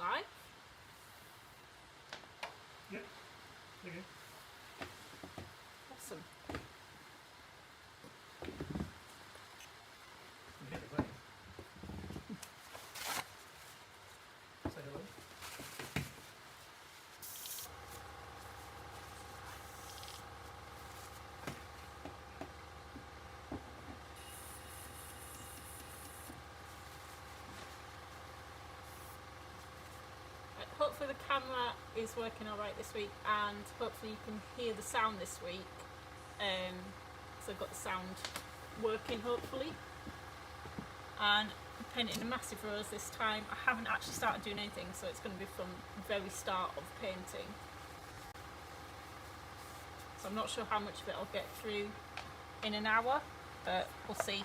live? Yep. Okay. Awesome. You hit the button. Say hello. Hopefully the camera is working alright this week, and hopefully you can hear the sound this week. So I've got the sound working hopefully. And I'm painting a massive rose this time. I haven't actually started doing anything, so it's going to be from the very start of painting. So I'm not sure how much of it I'll get through in an hour, but we'll see.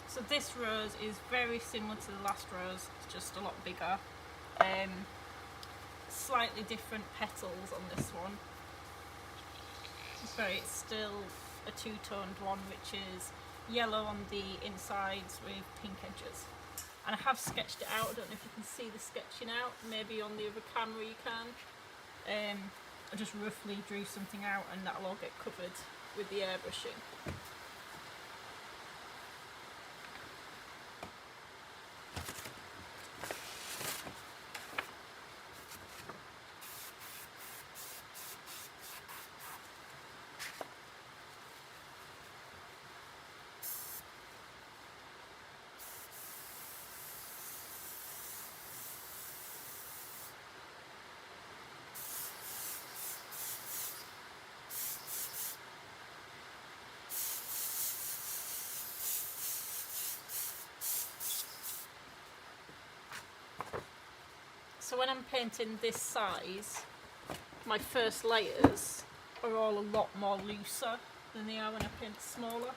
So this rose is very similar to the last rose, it's just a lot bigger. Slightly different petals on this one. But it's still a two-toned one, which is yellow on the insides with pink edges. And I have sketched it out. I don't know if you can see the sketching out. Maybe on the other camera you can. I just roughly drew something out, and that'll all get covered with the airbrushing. So when I'm painting this size, my first layers are all a lot more looser than they are when I paint smaller.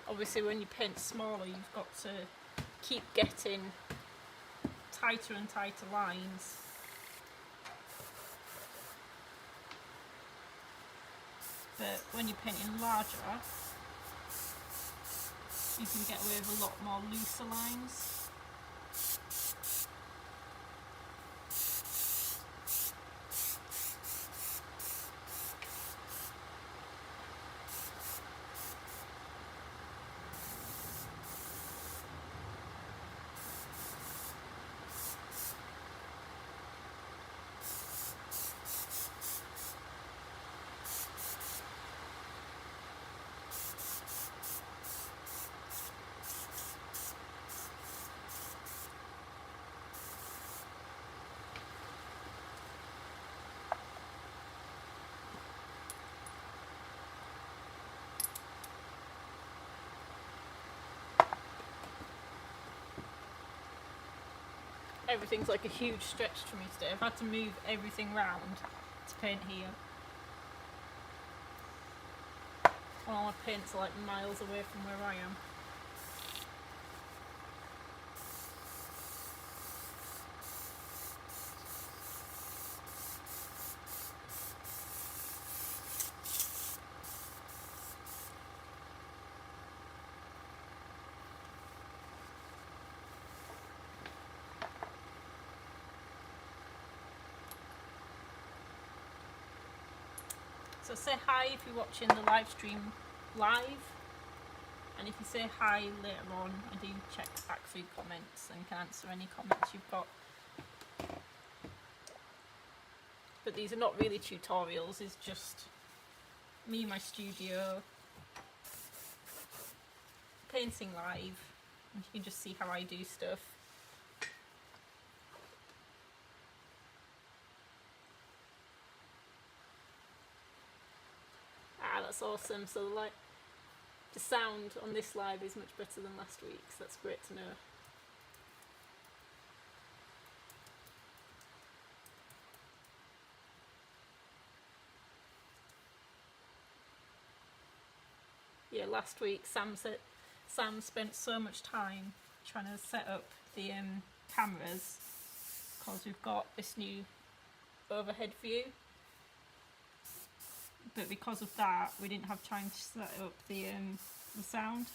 Obviously when you paint smaller, you've got to keep getting tighter and tighter lines. But when you're painting larger, you can get away with a lot more looser lines. Everything's like a huge stretch for me today. I've had to move everything round to paint here. All my paints are like miles away from where I am. So say hi if you're watching the live stream live, and if you say hi later on, I do check back through comments and can answer any comments you've got. But these are not really tutorials, it's just me in my studio painting live, and you can just see how I do stuff. That's awesome. So the sound on this live is much better than last week's. That's great to know. Yeah, video last week, Sam spent so much time trying to set up the cameras because we've got this new overhead view, but because of that we didn't have time to set up the sound.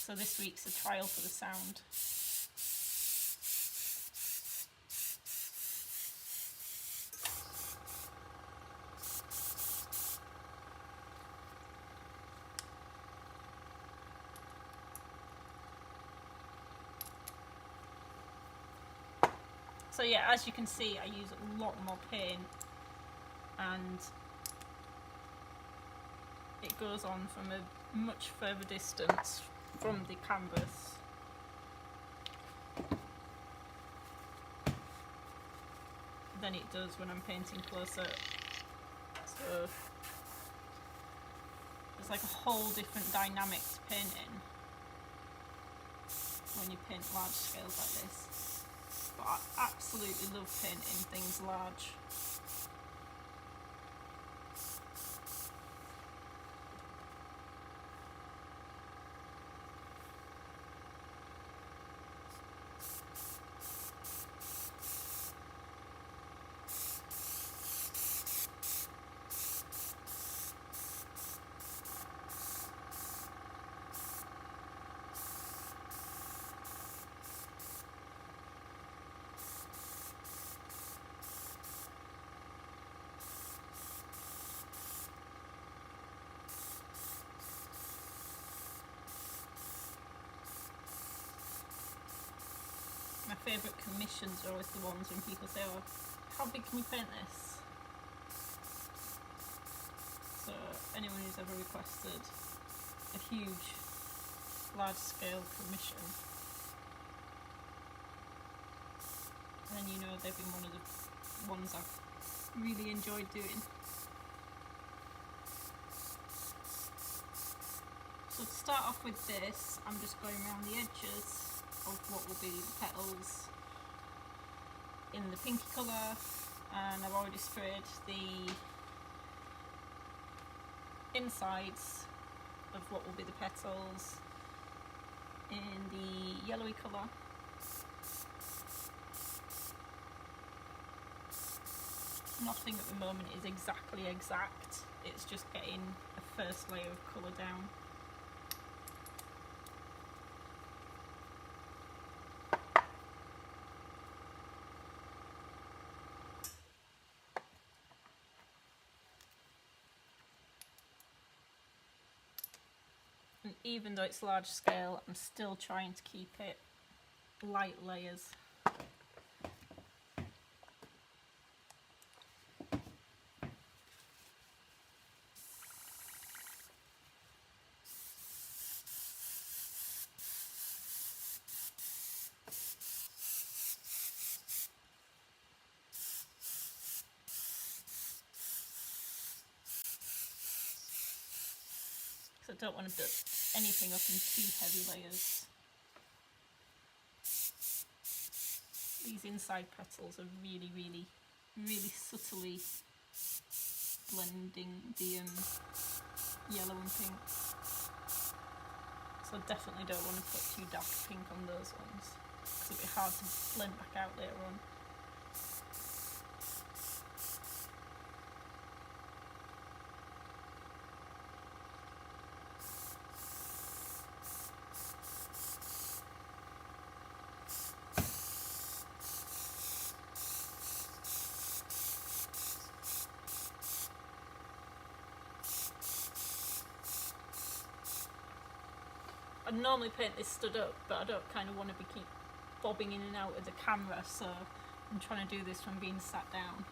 So this week's a trial for the sound. So yeah, as you can see, I use a lot more paint, and it goes on from a much further distance from the canvas. Than it does when I'm painting close up. So it's like a whole different dynamic to painting when you paint large scales like this. But I absolutely love painting things large. My favourite commissions are always the ones when people say, oh, how big can you paint this? So anyone who's ever requested a huge, large scale commission, then you know they've been one of the ones I've really enjoyed doing. So to start off with this, I'm just going around the edges of what will be the petals in the pinky colour, and I've already sprayed the insides of what will be the petals in the yellowy colour. Nothing at the moment is exactly exact, it's just getting a first layer of colour down. And even though it's large scale, I'm still trying to keep it light layers. So I don't want to build anything up in too heavy layers. These inside petals are really, really, really subtly blending the yellow and pink. So I definitely don't want to put too dark pink on those ones, because it'll be hard to blend back out later on. I normally paint this stood up, but I don't kind of want to keep bobbing in and out of the camera, so I'm trying to do this from being sat down.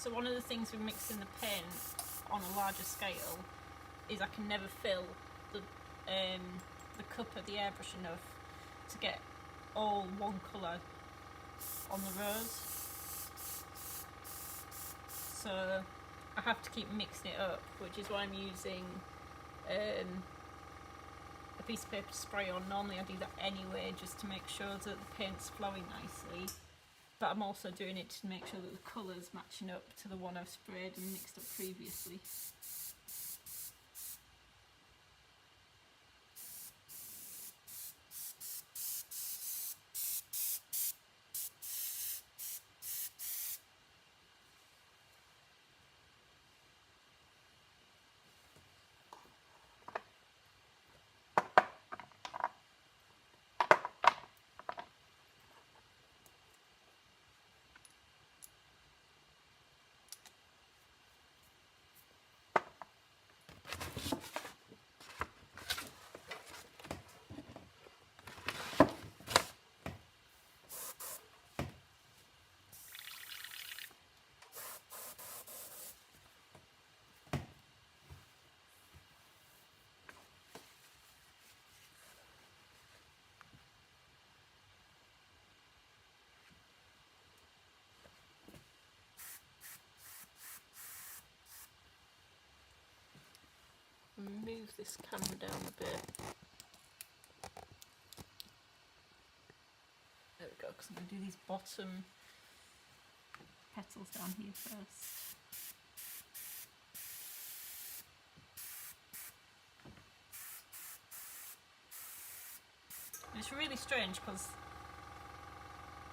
So one of the things with mixing the paint on a larger scale is I can never fill the cup of the airbrush enough to get all one colour on the rose. So I have to keep mixing it up, which is why I'm using a piece of paper to spray on. Normally I do that anyway, just to make sure that the paint's flowing nicely, but I'm also doing it to make sure that the colour's matching up to the one I've sprayed and mixed up previously. Move this camera down a bit. There we go, because I'm going to do these bottom petals down here first. It's really strange because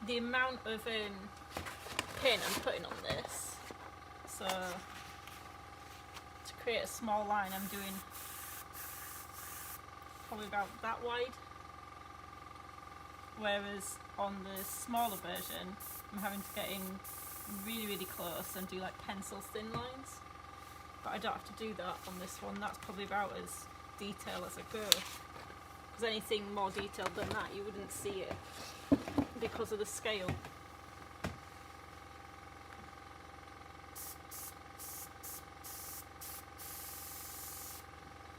the amount of paint I'm putting on this, so to create a small line I'm doing probably about that wide, whereas on the smaller version I'm having to get in really close and do like pencil thin lines, but I don't have to do that on this one. That's probably about as detailed as I go, because anything more detailed than that you wouldn't see it because of the scale.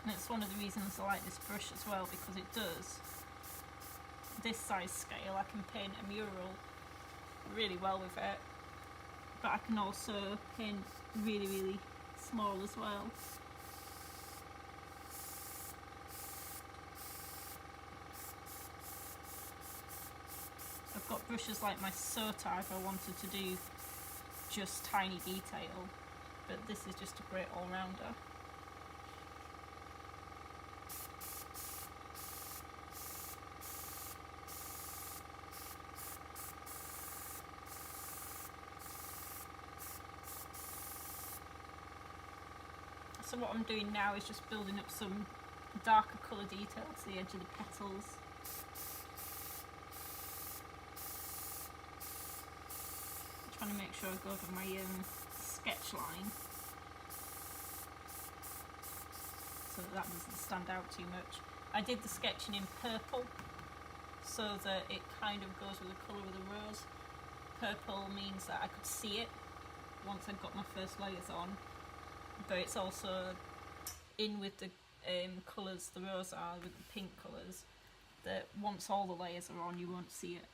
And it's one of the reasons I like this brush as well, because it does this size scale. I can paint a mural really well with it, but I can also paint really small as well. I've got brushes like my Sota if I wanted to do just tiny detail, but this is just a great all-rounder. So what I'm doing now is just building up some darker colour detail to the edge of the petals. I'm trying to make sure I go over my sketch line so that doesn't stand out too much. I did the sketching in purple so that it kind of goes with the colour of the rose. Purple means that I could see it once I'd got my first layers on, but it's also in with the colours the rose are, with the pink colours, that once all the layers are on you won't see it.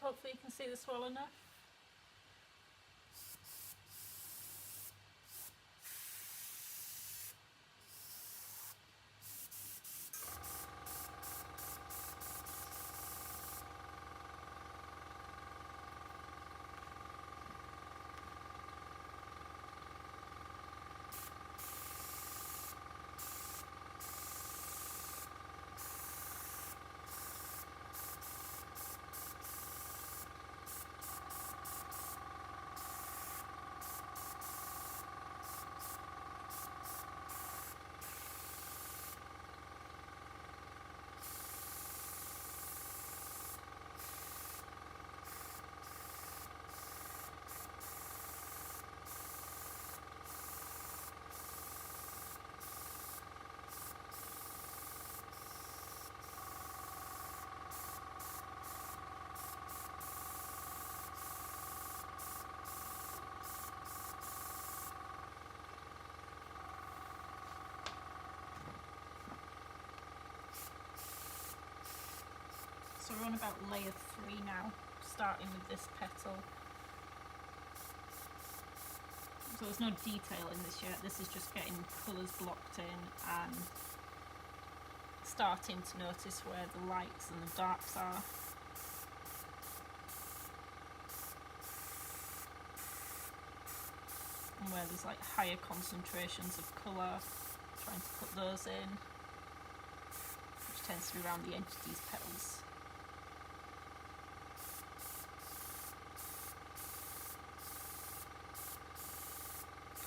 Hopefully you can see this well enough. So we're on about layer 3 now, starting with this petal. So there's no detail in this yet, this is just getting colours blocked in and starting to notice where the lights and the darks are. And where there's like higher concentrations of colour, trying to put those in, which tends to be around the edge of these petals.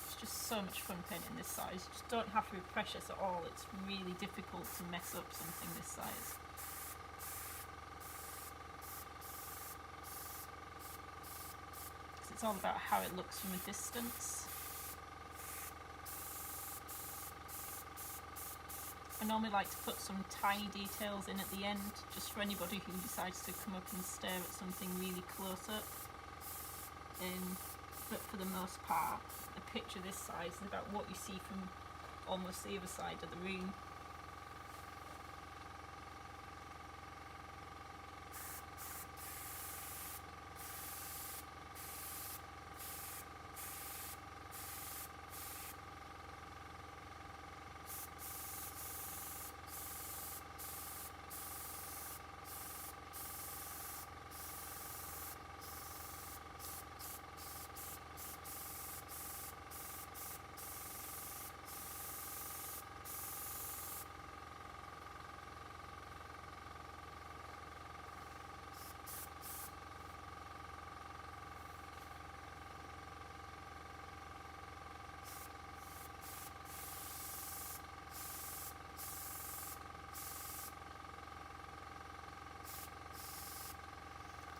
It's just so much fun painting this size. You just don't have to be precious at all. It's really difficult to mess up something this size. Because it's all about how it looks from a distance. I normally like to put some tiny details in at the end, just for anybody who decides to come up and stare at something really close up. But for the most part, a picture this size is about what you see from almost the other side of the room.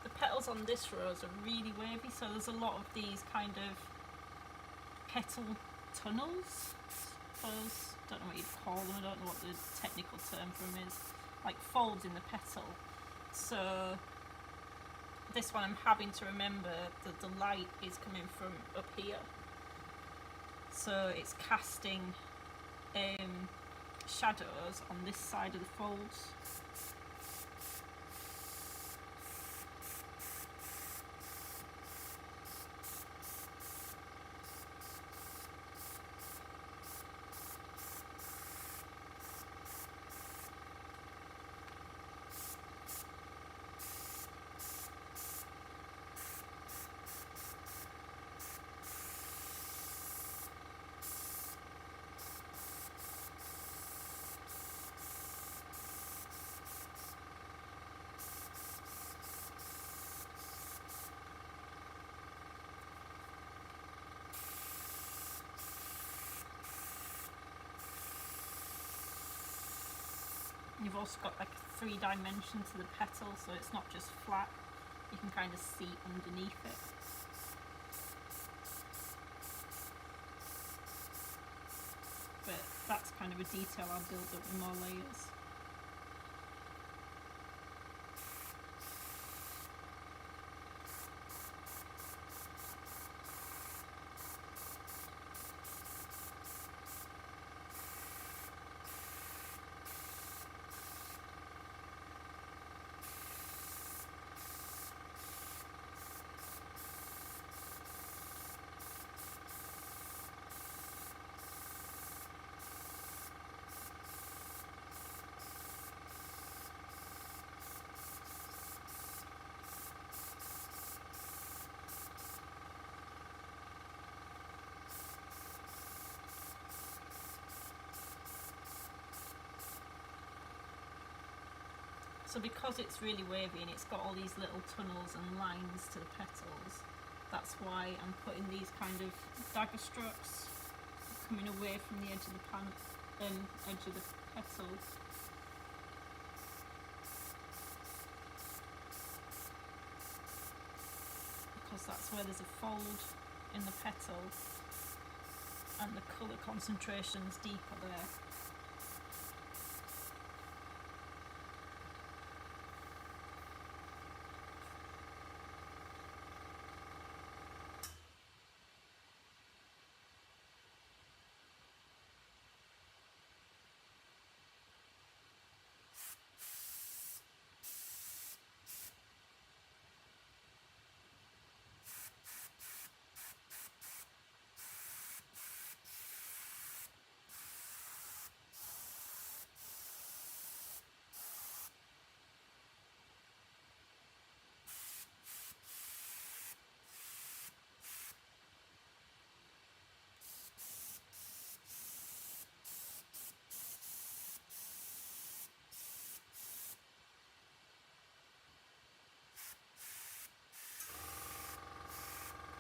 The petals on this rose are really wavy, so there's a lot of these kind of petal tunnels, I suppose. Don't know what you'd call them, I don't know what the technical term for them is. Like folds in the petal. So this one I'm having to remember that the light is coming from up here. So it's casting shadows on this side of the folds. You've also got like 3 dimensions to the petal, so it's not just flat, you can kind of see underneath it. But that's kind of a detail I'll build up with more layers. So because it's really wavy and it's got all these little tunnels and lines to the petals, that's why I'm putting these kind of dagger strokes coming away from the edge of the edge of the petal. Because that's where there's a fold in the petal and the colour concentration's deeper there.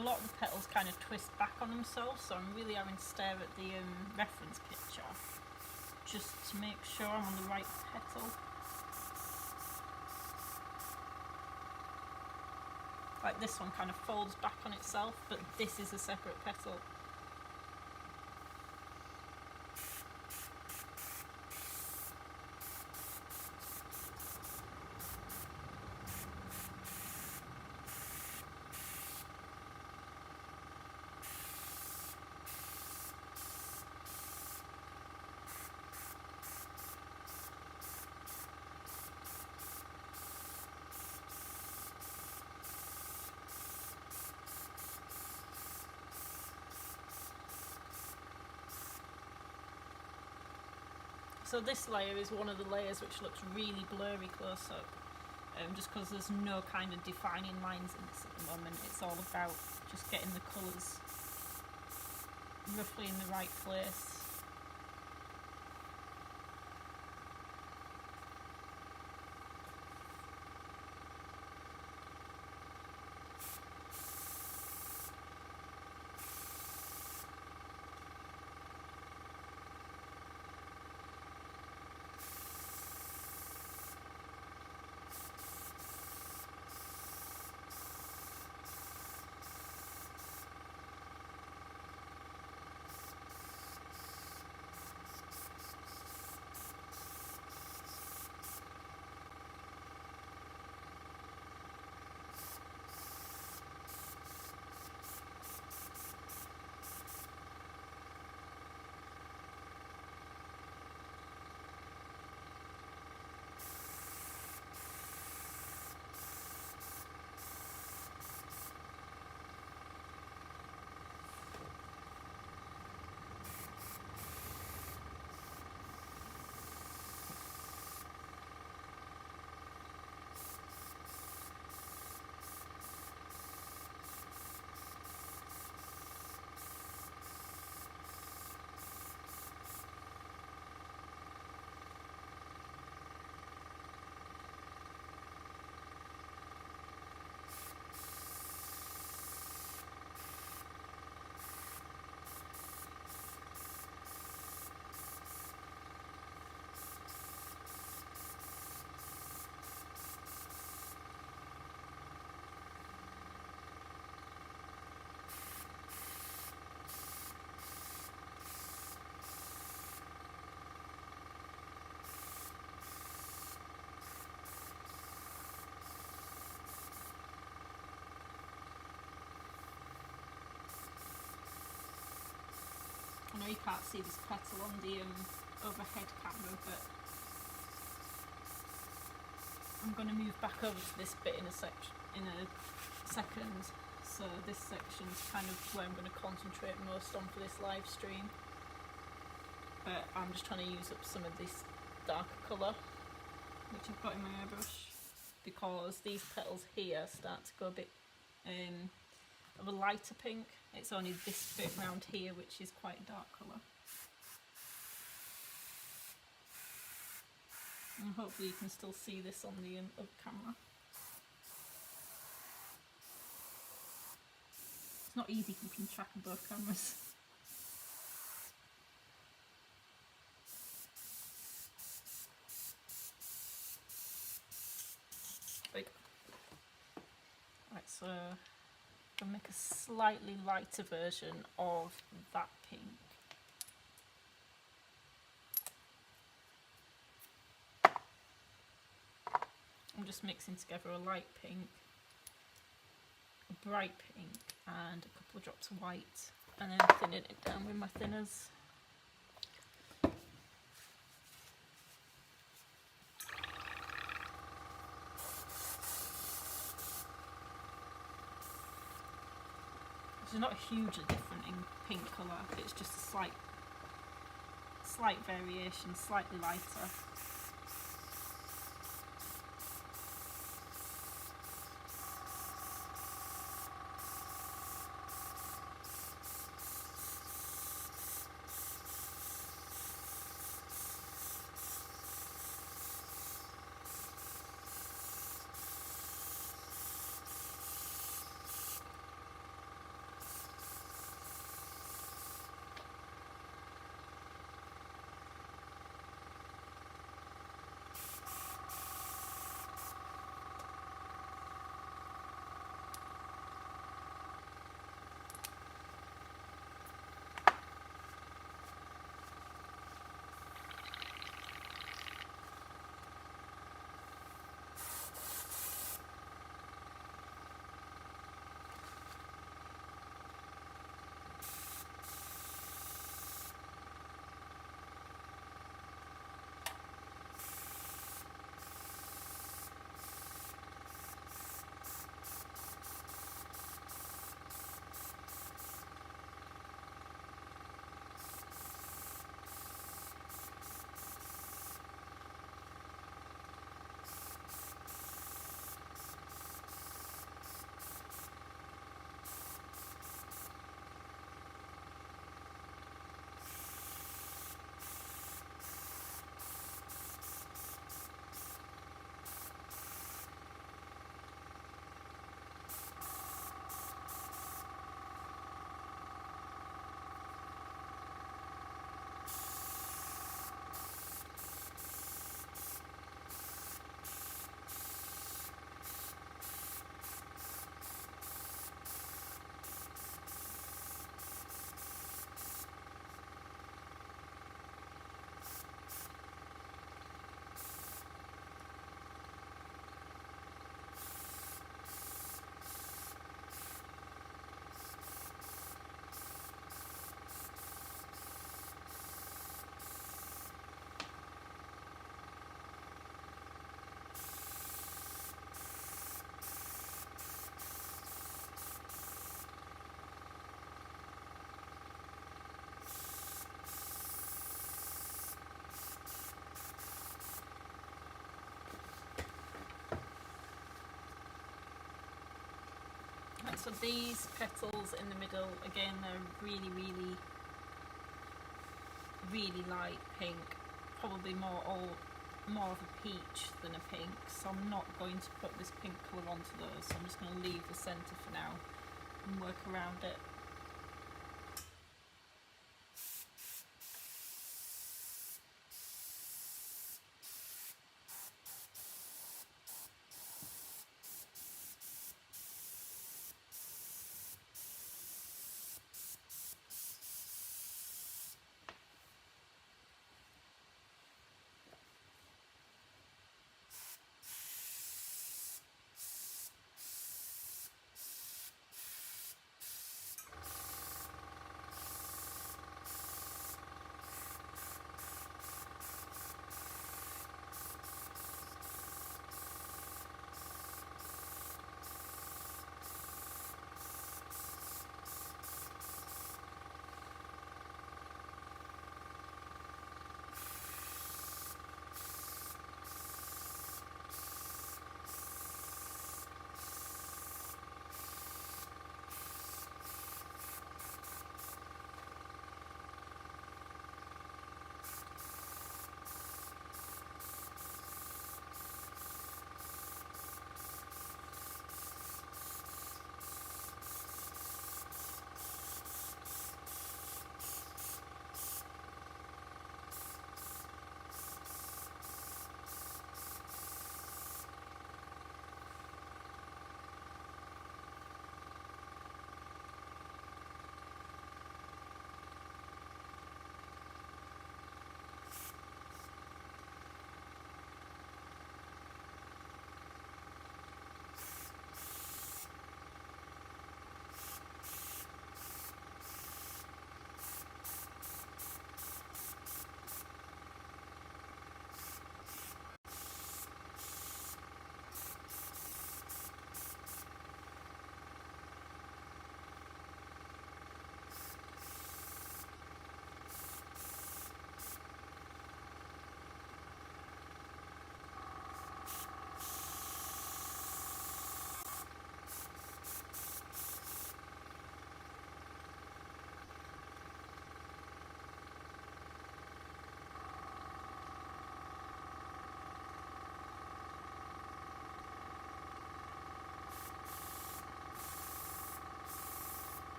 a lot of the petals kind of twist back on themselves, so I'm really having to stare at the reference picture just to make sure I'm on the right petal. Like this one kind of folds back on itself, but this is a separate petal. So this layer is one of the layers which looks really blurry close up, just because there's no kind of defining lines in this at the moment. It's all about just getting the colours roughly in the right place. I know you can't see this petal on the overhead camera, but I'm going to move back over to this bit in a second. So this section's kind of where I'm going to concentrate most on for this live stream. But I'm just trying to use up some of this darker colour which I've got in my airbrush, because these petals here start to go a bit of a lighter pink. It's only this bit round here which is quite a dark colour. And hopefully you can still see this on the other camera. It's not easy keeping track of both cameras. There you go. Right, so I'll make a slightly lighter version of that pink. I'm just mixing together a light pink, a bright pink, and a couple of drops of white, and then thinning it down with my thinners. It's not hugely different in pink colour, it's just a slight variation, slightly lighter. So these petals in the middle, again, they're really, really, really light pink, probably more of a peach than a pink. So I'm not going to put this pink colour onto those. So I'm just going to leave the centre for now and work around it.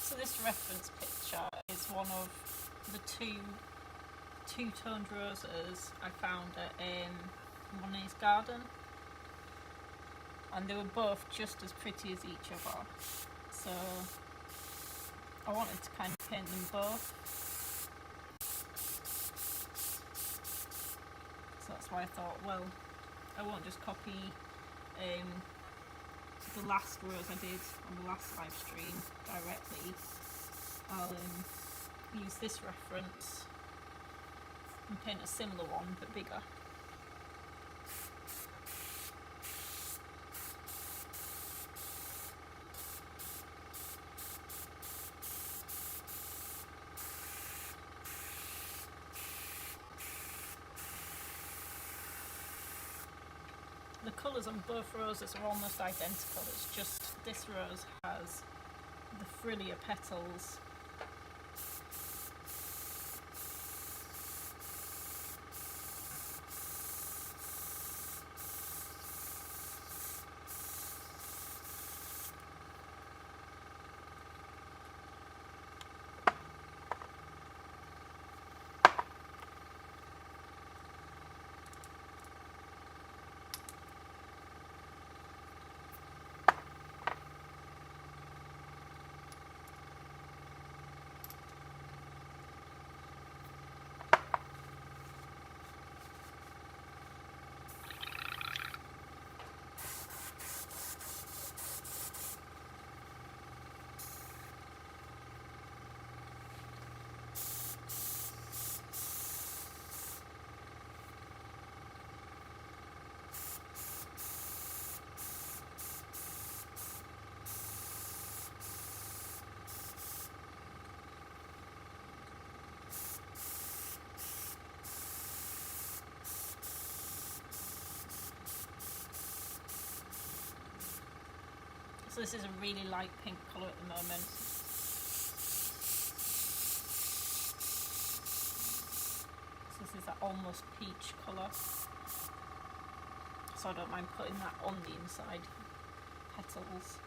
So this reference picture is one of the two-toned roses I found at Monets garden, and they were both just as pretty as each other. So I wanted to kind of paint them both. So that's why I thought, well, I won't just copy the last rose I did on the last live stream directly. I'll use this reference and paint a similar one but bigger. The colours on both roses are almost identical, it's just this rose has the frillier petals. So this is a really light pink colour at the moment. So this is that almost peach colour. So I don't mind putting that on the inside petals.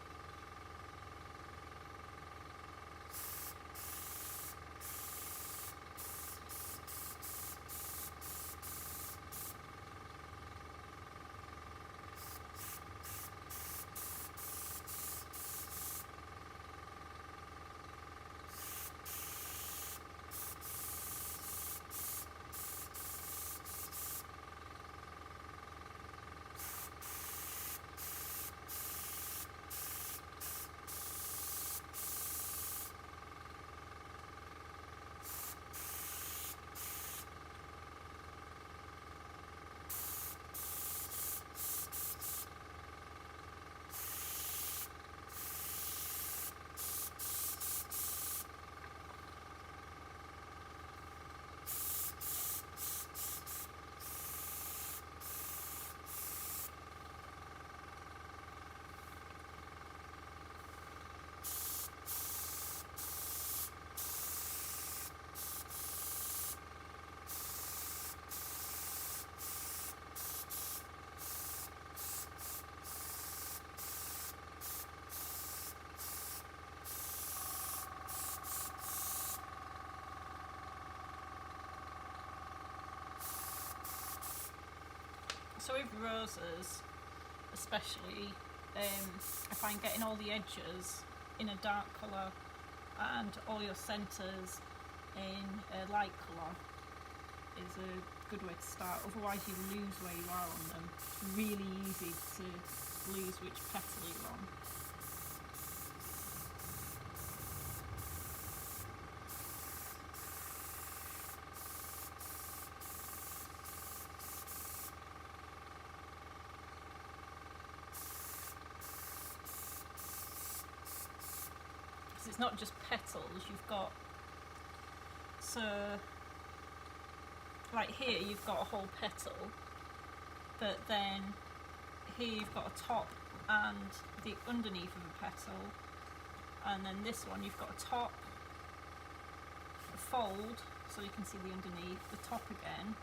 So with roses, especially, I find getting all the edges in a dark colour and all your centres in a light colour is a good way to start. Otherwise you lose where you are on them. It's really easy to lose which petal you're on. It's not just petals, you've got, so like here you've got a whole petal, but then here you've got a top and the underneath of a petal, and then this one you've got a top, a fold so you can see the underneath, the top again,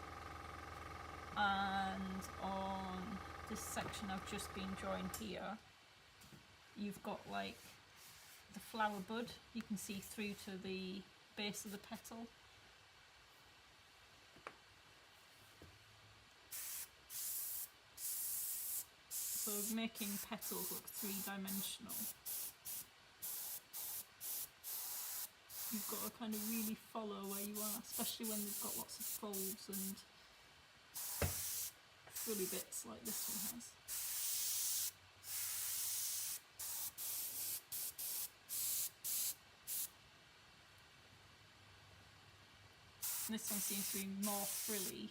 and on this section I've just been drawing here you've got like the flower bud, you can see through to the base of the petal. So making petals look three-dimensional, you've got to kind of really follow where you are, especially when they've got lots of folds and frilly bits like this one has. This one seems to be more frilly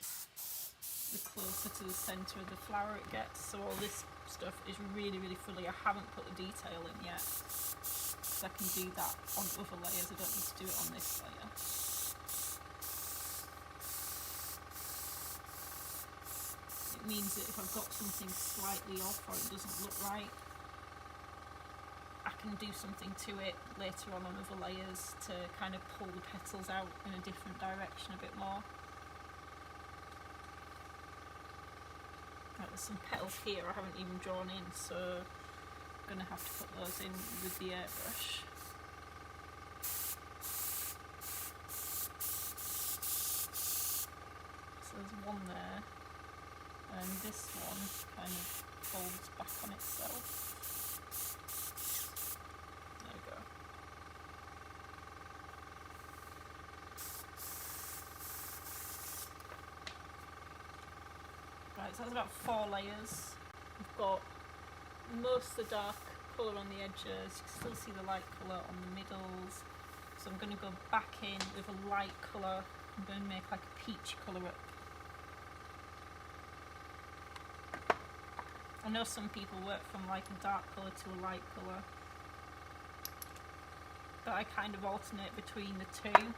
the closer to the centre of the flower it gets, so all this stuff is really frilly. I haven't put the detail in yet, because I can do that on other layers, I don't need to do it on this layer. It means that if I've got something slightly off or it doesn't look right, I can do something to it later on other layers to kind of pull the petals out in a different direction a bit more. Right, there's some petals here I haven't even drawn in, so I'm going to have to put those in with the airbrush. So there's one there, and this one kind of folds back on itself. There we go. Right, so that's about 4 layers. We've got most of the dark colour on the edges, you can still see the light colour on the middles. So I'm going to go back in with a light colour, I'm going to make like a peach colour up. I know some people work from like a dark colour to a light colour, but I kind of alternate between the two.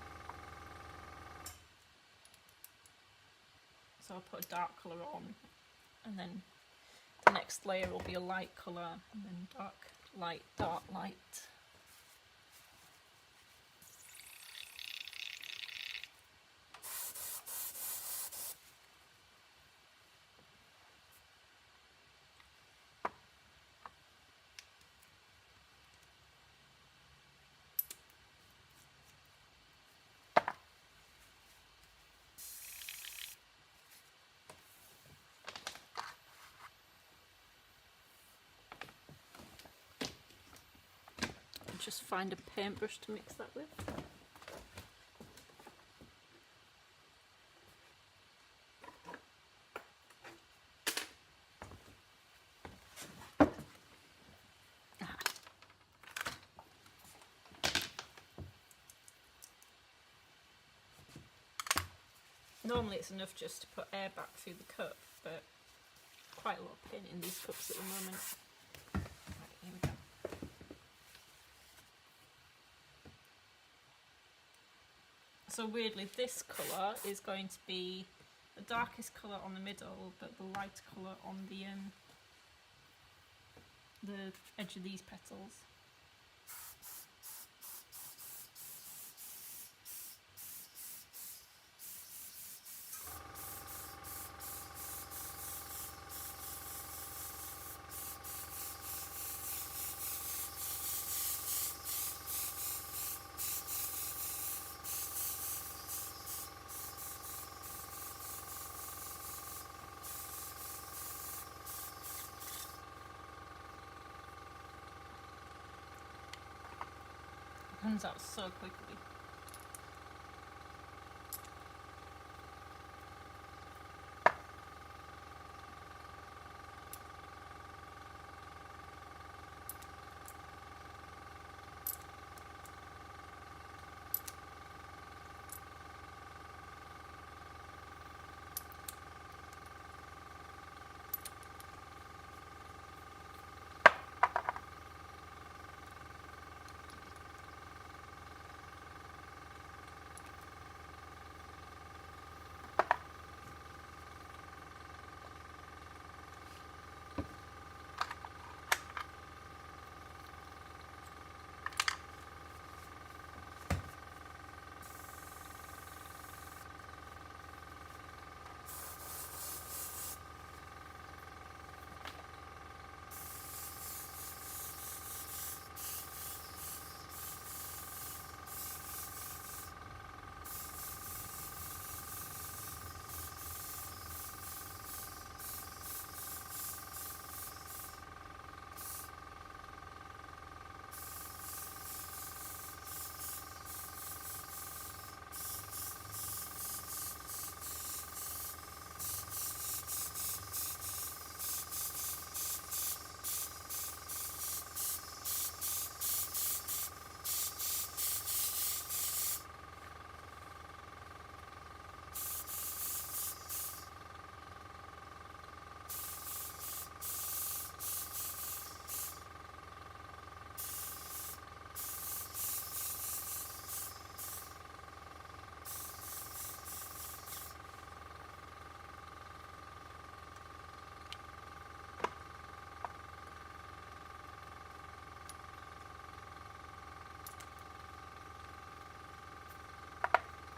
So I'll put a dark colour on, and then the next layer will be a light colour, and then dark light, dark light. Just find a paintbrush to mix that with. Normally it's enough just to put air back through the cup, but quite a lot of paint in these cups at the moment. Right, here we go. So weirdly, this colour is going to be the darkest colour on the middle, but the light colour on the edge of these petals. Comes out so quickly.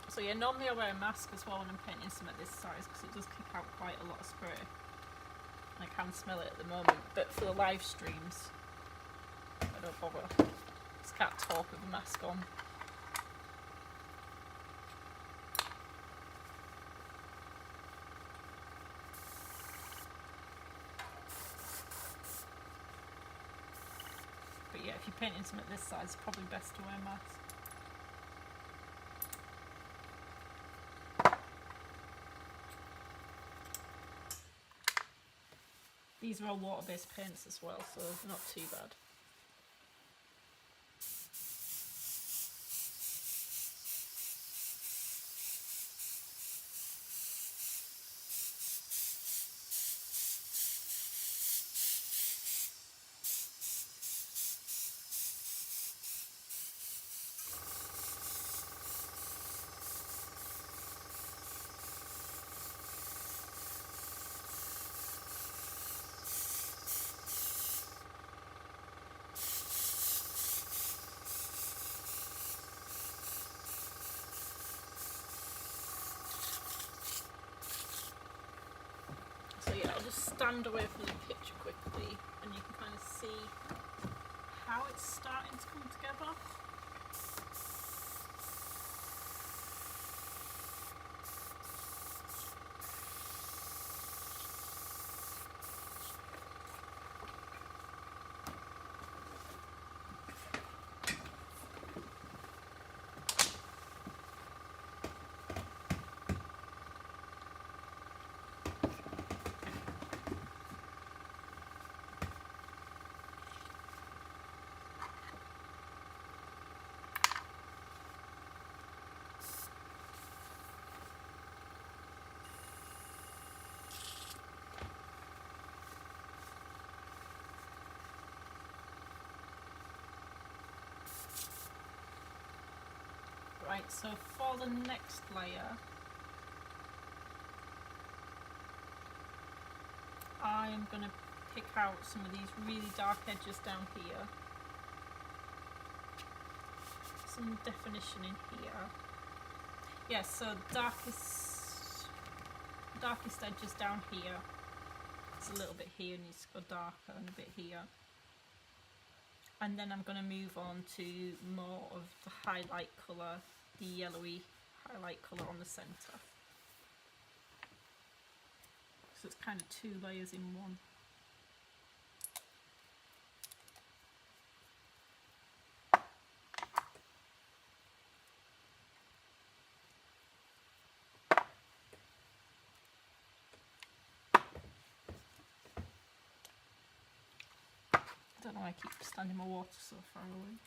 So yeah, normally I wear a mask as well when I'm painting something this size because it does kick out quite a lot of spray. I can smell it at the moment, but for the live streams, I don't bother. Just can't talk with a mask on. But yeah, if you're painting something this size, it's probably best to wear a mask. These are all water-based paints as well, so not too bad. stand away from the picture quickly and you can kind of see how it's starting to come together. Right, so for the next layer, I'm going to pick out some of these really dark edges down here. Some definition in here. Yeah, so darkest edges down here. It's a little bit here, needs to go darker, and a bit here. And then I'm going to move on to more of the highlight colour, the yellowy highlight colour on the centre. So it's kind of two layers in one. I don't know why I keep standing my water so far away.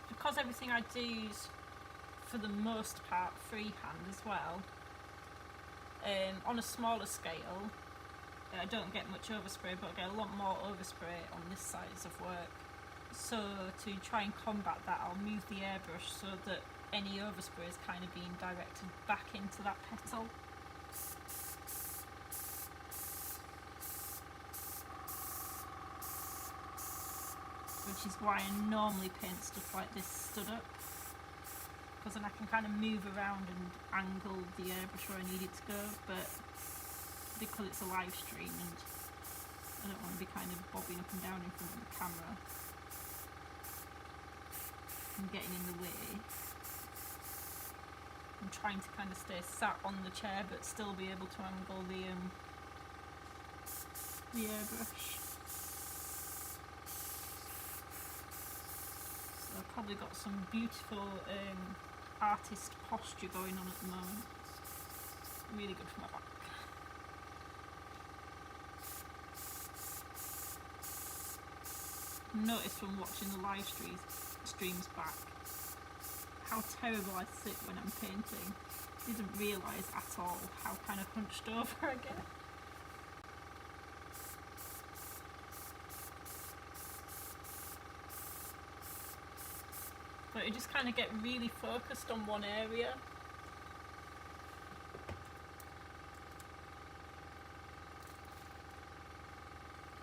Because everything I do is, for the most part, freehand as well, on a smaller scale, I don't get much overspray, but I get a lot more overspray on this size of work. So to try and combat that, I'll move the airbrush so that any overspray is kind of being directed back into that petal. Which is why I normally paint stuff like this stood up, because then I can kind of move around and angle the airbrush where I need it to go, but because it's a live stream and I don't want to be kind of bobbing up and down in front of the camera and getting in the way, I'm trying to kind of stay sat on the chair but still be able to angle the airbrush. I've probably got some beautiful artist posture going on at the moment. Really good for my back. Notice from watching the live streams back how terrible I sit when I'm painting. Didn't realise at all how kind of hunched over I get. But you just kind of get really focused on one area.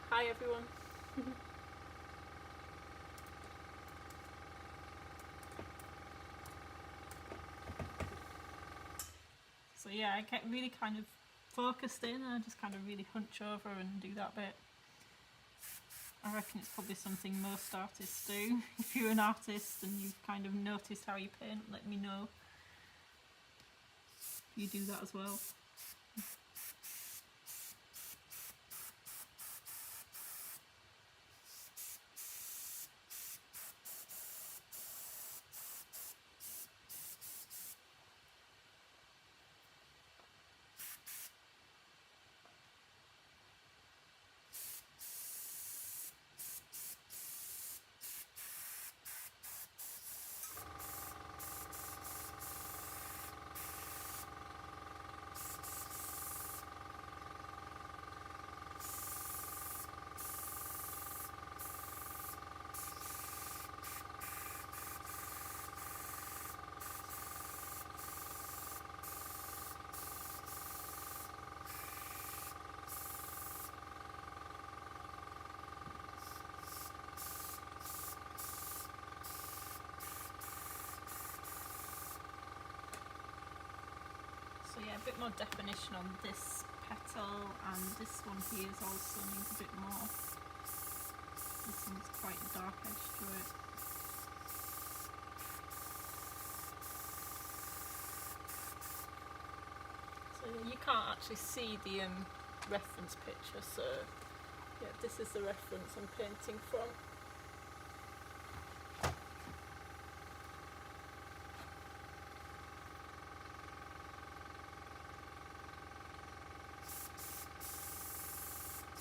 Hi everyone. So yeah, I get really kind of focused in and I just kind of really hunch over and do that bit. I reckon it's probably something most artists do. If you're an artist and you've kind of noticed how you paint, let me know if you do that as well. yeah, a bit more definition on this petal, and this one here is also needs a bit more. This one's quite dark edge to it. So yeah, you can't actually see the reference picture, so yeah, this is the reference I'm painting from.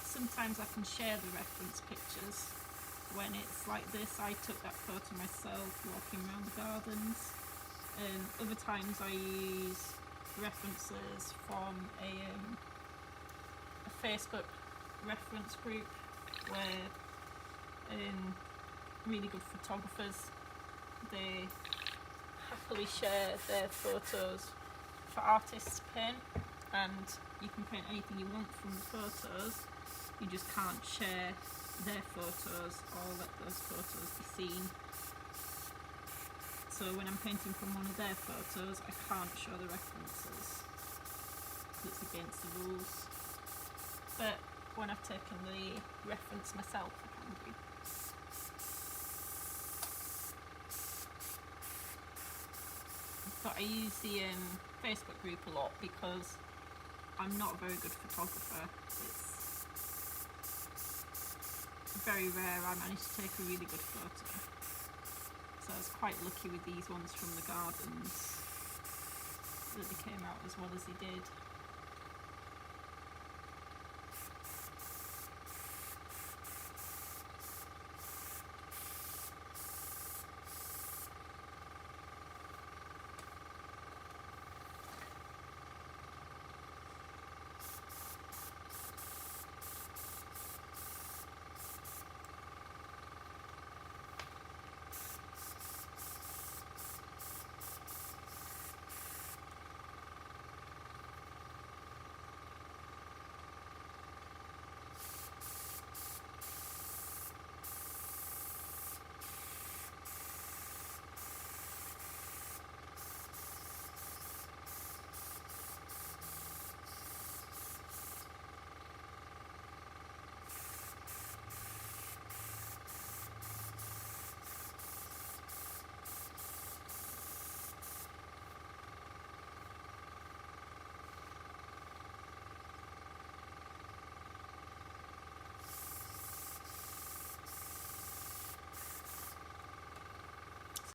Sometimes I can share the reference pictures when it's like this. I took that photo myself walking around the gardens, and other times I use references from a Facebook reference group where really good photographers, they happily share their photos for artists to paint, and you can paint anything you want from the photos. You just can't share their photos or let those photos be seen. So when I'm painting from one of their photos, I can't show the references because it's against the rules. But when I've taken the reference myself, I can do. But I use the Facebook group a lot because I'm not a very good photographer. It's very rare I manage to take a really good photo. So I was quite lucky with these ones from the gardens that they came out as well as they did.